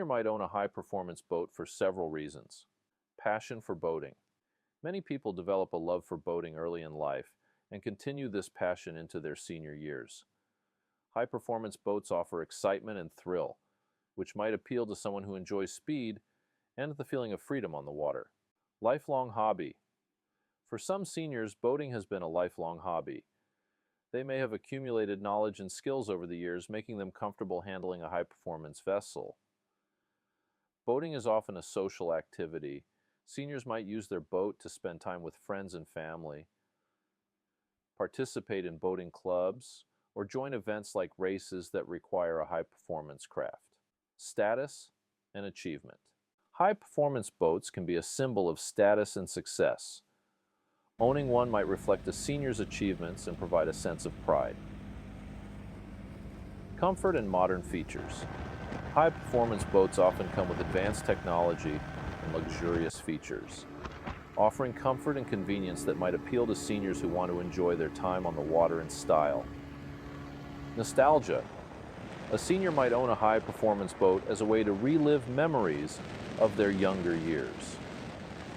might own a high-performance boat for several reasons. Passion for boating. Many people develop a love for boating early in life and continue this passion into their senior years. High-performance boats offer excitement and thrill, which might appeal to someone who enjoys speed and the feeling of freedom on the water. Lifelong hobby. For some seniors, boating has been a lifelong hobby. They may have accumulated knowledge and skills over the years, making them comfortable handling a high-performance vessel. Boating is often a social activity. Seniors might use their boat to spend time with friends and family, participate in boating clubs, or join events like races that require a high-performance craft. Status and achievement. High-performance boats can be a symbol of status and success. Owning one might reflect a senior's achievements and provide a sense of pride. Comfort and modern features. High-performance boats often come with advanced technology and luxurious features, offering comfort and convenience that might appeal to seniors who want to enjoy their time on the water in style. Nostalgia. A senior might own a high-performance boat as a way to relive memories of their younger years,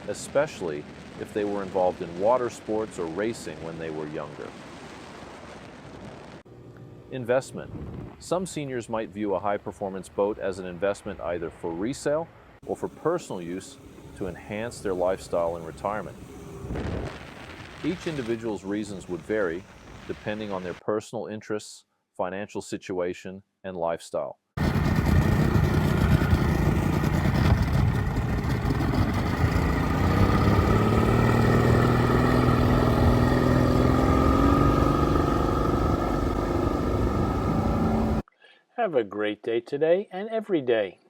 especially if they were involved in water sports or racing when they were younger. Investment. Some seniors might view a high-performance boat as an investment either for resale or for personal use to enhance their lifestyle in retirement. Each individual's reasons would vary depending on their personal interests, financial situation, and lifestyle. Have a great day today and every day.